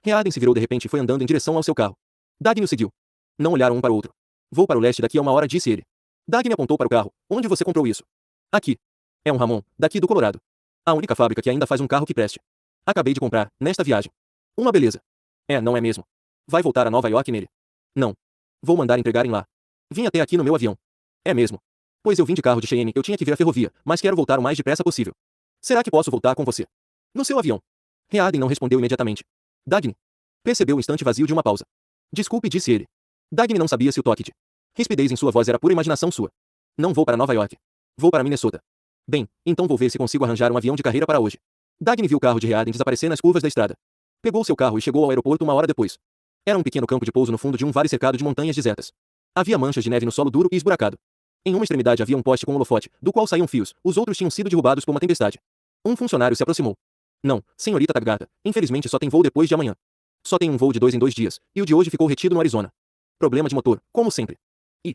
Rearden se virou de repente e foi andando em direção ao seu carro. Dagny o seguiu. Não olharam um para o outro. Vou para o leste daqui a uma hora, disse ele. Dagny apontou para o carro. Onde você comprou isso? Aqui. É um Ramon, daqui do Colorado. A única fábrica que ainda faz um carro que preste. Acabei de comprar, nesta viagem. Uma beleza. É, não é mesmo? Vai voltar a Nova York nele? Não. Vou mandar entregarem lá. Vim até aqui no meu avião. É mesmo. Pois eu vim de carro de Cheyenne, eu tinha que ver a ferrovia, mas quero voltar o mais depressa possível. Será que posso voltar com você? No seu avião. Rearden não respondeu imediatamente. Dagny. Percebeu o instante vazio de uma pausa. Desculpe, disse ele. Dagny não sabia se o toque de rispidez em sua voz era pura imaginação sua. Não vou para Nova York. Vou para Minnesota. Bem, então vou ver se consigo arranjar um avião de carreira para hoje. Dagny viu o carro de Rearden desaparecer nas curvas da estrada. Pegou seu carro e chegou ao aeroporto uma hora depois. Era um pequeno campo de pouso no fundo de um vale cercado de montanhas desertas. Havia manchas de neve no solo duro e esburacado. Em uma extremidade havia um poste com holofote, do qual saíam fios, os outros tinham sido derrubados por uma tempestade. Um funcionário se aproximou. Não, senhorita Taggart, infelizmente só tem voo depois de amanhã. Só tem um voo de 2 em 2 dias, e o de hoje ficou retido no Arizona. Problema de motor, como sempre. E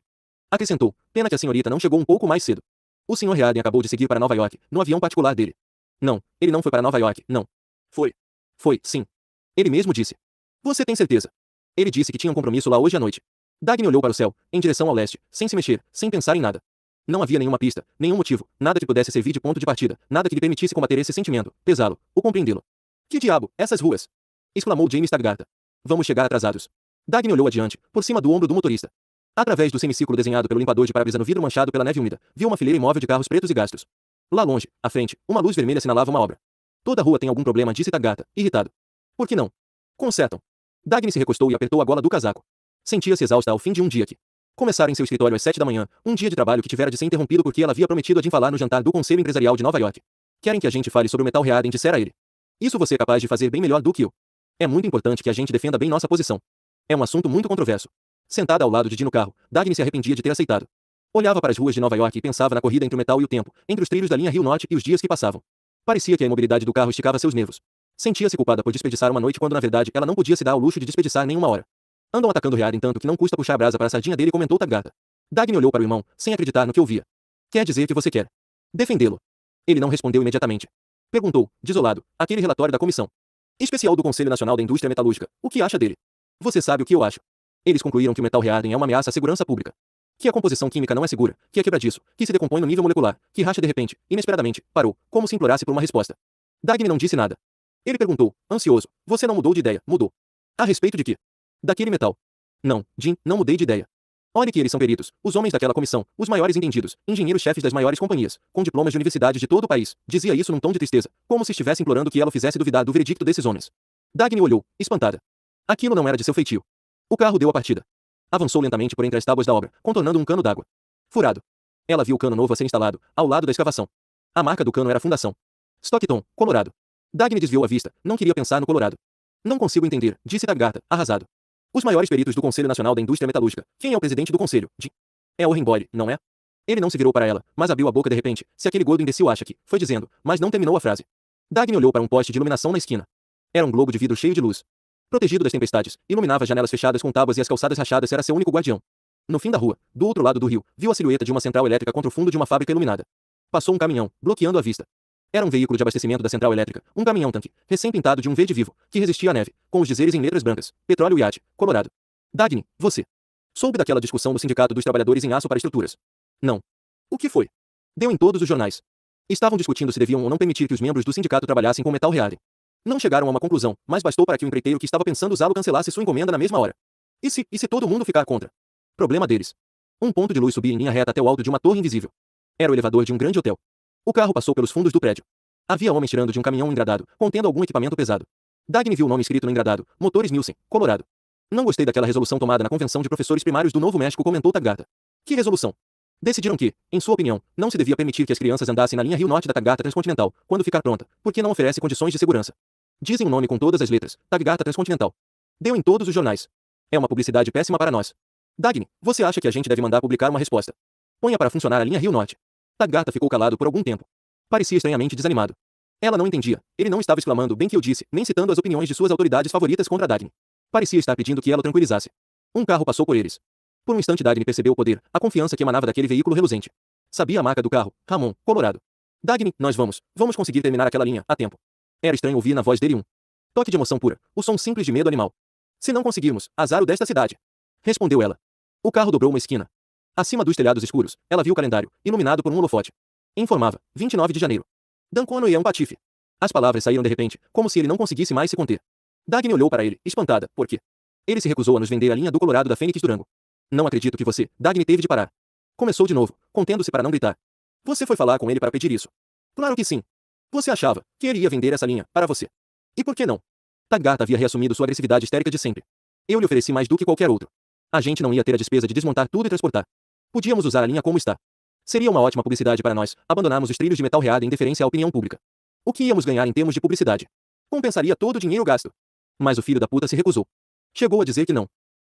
acrescentou, pena que a senhorita não chegou um pouco mais cedo. O Sr. Rearden acabou de seguir para Nova York, no avião particular dele. Não, ele não foi para Nova York, não. Foi. Foi, sim. Ele mesmo disse. Você tem certeza? Ele disse que tinha um compromisso lá hoje à noite. Dagny olhou para o céu, em direção ao leste, sem se mexer, sem pensar em nada. Não havia nenhuma pista, nenhum motivo, nada que pudesse servir de ponto de partida, nada que lhe permitisse combater esse sentimento, pesá-lo, ou compreendê-lo. Que diabo, essas ruas? Exclamou James Taggart. Vamos chegar atrasados. Dagny olhou adiante, por cima do ombro do motorista. Através do semicírculo desenhado pelo limpador de para-brisa no vidro manchado pela neve úmida, viu uma fileira imóvel de carros pretos e gastos. Lá longe, à frente, uma luz vermelha assinalava uma obra. Toda a rua tem algum problema, disse Taggart, irritado. Por que não? Consertam. Dagny se recostou e apertou a gola do casaco. Sentia-se exausta ao fim de um dia que começara em seu escritório às 7 da manhã, um dia de trabalho que tivera de ser interrompido porque ela havia prometido a Jim falar no jantar do Conselho Empresarial de Nova York. Querem que a gente fale sobre o metal Rearden, dissera ele. Isso você é capaz de fazer bem melhor do que eu. É muito importante que a gente defenda bem nossa posição. É um assunto muito controverso. Sentada ao lado de Jim no carro, Dagny se arrependia de ter aceitado. Olhava para as ruas de Nova York e pensava na corrida entre o metal e o tempo, entre os trilhos da linha Rio Norte e os dias que passavam. Parecia que a imobilidade do carro esticava seus nervos. Sentia-se culpada por desperdiçar uma noite quando na verdade ela não podia se dar ao luxo de desperdiçar nenhuma hora. Andam atacando Rearden tanto que não custa puxar a brasa para a sardinha dele, comentou Taggart. Dagny olhou para o irmão, sem acreditar no que ouvia. Quer dizer que você quer defendê-lo? Ele não respondeu imediatamente. Perguntou, desolado, aquele relatório da comissão especial do Conselho Nacional da Indústria Metalúrgica, o que acha dele? Você sabe o que eu acho. Eles concluíram que o metal Rearden é uma ameaça à segurança pública. Que a composição química não é segura, que é quebradiço, que se decompõe no nível molecular, que racha de repente, inesperadamente, parou, como se implorasse por uma resposta. Dagny não disse nada. Ele perguntou, ansioso, você não mudou de ideia, mudou? A respeito de quê? Daquele metal. Não, Jim, não mudei de ideia. Olhe que eles são peritos, os homens daquela comissão, os maiores entendidos, engenheiros-chefes das maiores companhias, com diplomas de universidades de todo o país. Dizia isso num tom de tristeza, como se estivesse implorando que ela o fizesse duvidar do veredicto desses homens. Dagny olhou, espantada. Aquilo não era de seu feitio. O carro deu a partida. Avançou lentamente por entre as tábuas da obra, contornando um cano d'água. Furado. Ela viu o cano novo a ser instalado, ao lado da escavação. A marca do cano era a fundação. Stockton, Colorado. Dagny desviou a vista, não queria pensar no Colorado. Não consigo entender, disse Taggart, arrasado. Os maiores peritos do Conselho Nacional da Indústria Metalúrgica. Quem é o presidente do conselho? Jim. É Oren Boyle, não é? Ele não se virou para ela, mas abriu a boca de repente, se aquele gordo imbecil acha que, foi dizendo, mas não terminou a frase. Dagny olhou para um poste de iluminação na esquina. Era um globo de vidro cheio de luz. Protegido das tempestades, iluminava as janelas fechadas com tábuas e as calçadas rachadas, era seu único guardião. No fim da rua, do outro lado do rio, viu a silhueta de uma central elétrica contra o fundo de uma fábrica iluminada. Passou um caminhão, bloqueando a vista. Era um veículo de abastecimento da central elétrica, um caminhão-tanque, recém-pintado de um verde vivo, que resistia à neve, com os dizeres em letras brancas, Petróleo Yacht, Colorado. Dagny, você soube daquela discussão do Sindicato dos Trabalhadores em Aço para Estruturas? Não. O que foi? Deu em todos os jornais. Estavam discutindo se deviam ou não permitir que os membros do sindicato trabalhassem com metal Rearden. Não chegaram a uma conclusão, mas bastou para que o empreiteiro que estava pensando usá-lo cancelasse sua encomenda na mesma hora. E se todo mundo ficar contra? Problema deles. Um ponto de luz subia em linha reta até o alto de uma torre invisível. Era o elevador de um grande hotel. O carro passou pelos fundos do prédio. Havia homens tirando de um caminhão engradado, contendo algum equipamento pesado. Dagny viu o nome escrito no engradado, Motores Nielsen, Colorado. Não gostei daquela resolução tomada na Convenção de Professores Primários do Novo México, comentou Taggart. Que resolução? Decidiram que, em sua opinião, não se devia permitir que as crianças andassem na linha Rio Norte da Taggart Transcontinental, quando ficar pronta, porque não oferece condições de segurança. Dizem o nome com todas as letras, Taggart Transcontinental. Deu em todos os jornais. É uma publicidade péssima para nós. Dagny, você acha que a gente deve mandar publicar uma resposta? Ponha para funcionar a linha Rio Norte. Taggart ficou calado por algum tempo. Parecia estranhamente desanimado. Ela não entendia. Ele não estava exclamando bem que eu disse, nem citando as opiniões de suas autoridades favoritas contra Dagny. Parecia estar pedindo que ela o tranquilizasse. Um carro passou por eles. Por um instante Dagny percebeu o poder, a confiança que emanava daquele veículo reluzente. Sabia a marca do carro, Ramon, Colorado. Dagny, nós vamos conseguir terminar aquela linha, a tempo. Era estranho ouvir na voz dele Toque de emoção pura, o som simples de medo animal. Se não conseguirmos, azar o desta cidade. Respondeu ela. O carro dobrou uma esquina. Acima dos telhados escuros, ela viu o calendário, iluminado por um holofote. Informava, 29 de janeiro. Dancono e é um patife. As palavras saíram de repente, como se ele não conseguisse mais se conter. Dagny olhou para ele, espantada, porque ele se recusou a nos vender a linha do Colorado da Fênix Durango. Não acredito que você, Dagny, teve de parar. Começou de novo, contendo-se para não gritar. Você foi falar com ele para pedir isso? Claro que sim. Você achava que ele ia vender essa linha para você. E por que não? Taggart havia reassumido sua agressividade histérica de sempre. Eu lhe ofereci mais do que qualquer outro. A gente não ia ter a despesa de desmontar tudo e transportar. Podíamos usar a linha como está. Seria uma ótima publicidade para nós, abandonarmos os trilhos de metal reado em deferência à opinião pública. O que íamos ganhar em termos de publicidade? Compensaria todo o dinheiro gasto. Mas o filho da puta se recusou. Chegou a dizer que não.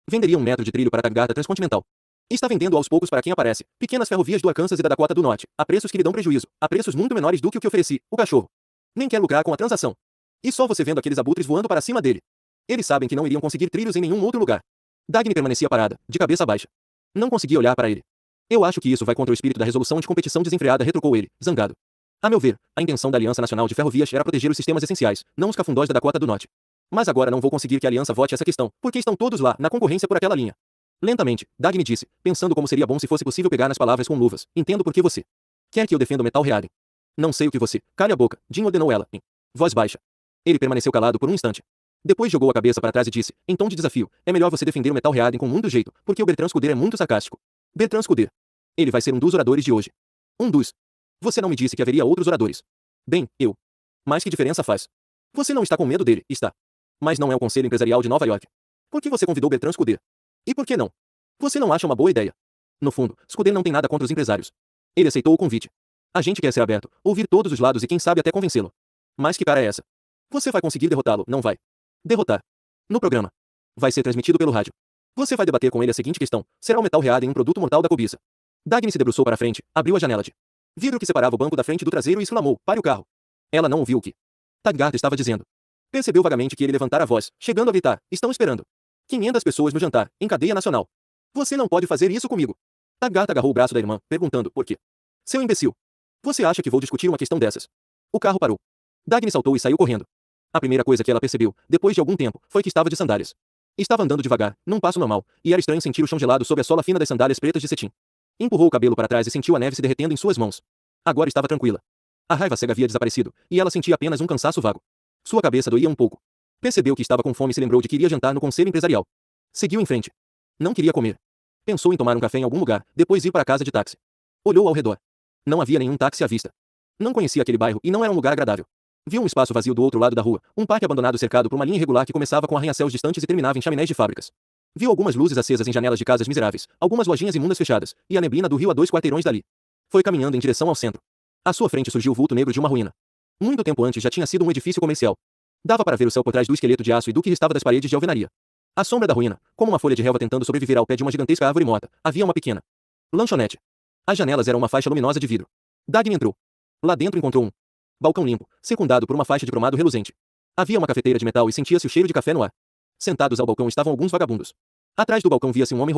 Venderia 1 metro de trilho para a Taggart Transcontinental. Está vendendo aos poucos para quem aparece, pequenas ferrovias do Arkansas e da Dakota do Norte, a preços que lhe dão prejuízo, a preços muito menores do que o que ofereci, o cachorro. Nem quer lucrar com a transação. E só você vendo aqueles abutres voando para cima dele. Eles sabem que não iriam conseguir trilhos em nenhum outro lugar. Dagny permanecia parada, de cabeça baixa. Não conseguia olhar para ele. Eu acho que isso vai contra o espírito da resolução de competição desenfreada, retrucou ele, zangado. A meu ver, a intenção da Aliança Nacional de Ferrovias era proteger os sistemas essenciais, não os cafundós da Dakota do Norte. Mas agora não vou conseguir que a Aliança vote essa questão, porque estão todos lá, na concorrência por aquela linha. Lentamente, Dagny disse, pensando como seria bom se fosse possível pegar nas palavras com luvas. Entendo por que você quer que eu defenda o metal reado. Não sei o que você... Cale a boca, Jim ordenou ela, em voz baixa. Ele permaneceu calado por um instante. Depois jogou a cabeça para trás e disse, em tom de desafio, é melhor você defender o metal reado com muito jeito, porque o Bertrand Scuder é muito sarcástico. Bertrand Scuder. Ele vai ser um dos oradores de hoje. Um dos. Você não me disse que haveria outros oradores. Bem, eu. Mas que diferença faz? Você não está com medo dele, está? Mas não é o Conselho Empresarial de Nova York. Por que você convidou Bertrand Scuder? E por que não? Você não acha uma boa ideia? No fundo, Scuder não tem nada contra os empresários. Ele aceitou o convite. A gente quer ser aberto, ouvir todos os lados e quem sabe até convencê-lo. Mas que cara é essa? Você vai conseguir derrotá-lo, não vai? Derrotar. No programa. Vai ser transmitido pelo rádio. Você vai debater com ele a seguinte questão: será o metal reado em um produto mortal da cobiça? Dagny se debruçou para a frente, abriu a janela de vidro que separava o banco da frente do traseiro e exclamou: pare o carro. Ela não ouviu o que Taggart estava dizendo. Percebeu vagamente que ele levantara a voz, chegando a gritar: estão esperando 500 pessoas no jantar, em cadeia nacional. Você não pode fazer isso comigo. Taggart agarrou o braço da irmã, perguntando: por quê? Seu imbecil. Você acha que vou discutir uma questão dessas? O carro parou. Dagny saltou e saiu correndo. A primeira coisa que ela percebeu, depois de algum tempo, foi que estava de sandálias. Estava andando devagar, num passo normal, e era estranho sentir o chão gelado sob a sola fina das sandálias pretas de cetim. Empurrou o cabelo para trás e sentiu a neve se derretendo em suas mãos. Agora estava tranquila. A raiva cega havia desaparecido, e ela sentia apenas um cansaço vago. Sua cabeça doía um pouco. Percebeu que estava com fome e se lembrou de que iria jantar no conselho empresarial. Seguiu em frente. Não queria comer. Pensou em tomar um café em algum lugar, depois ir para a casa de táxi. Olhou ao redor. Não havia nenhum táxi à vista. Não conhecia aquele bairro e não era um lugar agradável. Viu um espaço vazio do outro lado da rua, um parque abandonado cercado por uma linha irregular que começava com arranha-céus distantes e terminava em chaminés de fábricas. Viu algumas luzes acesas em janelas de casas miseráveis, algumas lojinhas imundas fechadas, e a neblina do rio a 2 quarteirões dali. Foi caminhando em direção ao centro. À sua frente surgiu o vulto negro de uma ruína. Muito tempo antes já tinha sido um edifício comercial. Dava para ver o céu por trás do esqueleto de aço e do que restava das paredes de alvenaria. À sombra da ruína, como uma folha de relva tentando sobreviver ao pé de uma gigantesca árvore morta, havia uma pequena lanchonete. As janelas eram uma faixa luminosa de vidro. Dagny entrou. Lá dentro encontrou um balcão limpo, secundado por uma faixa de cromado reluzente. Havia uma cafeteira de metal e sentia-se o cheiro de café no ar. Sentados ao balcão estavam alguns vagabundos. Atrás do balcão via-se um homem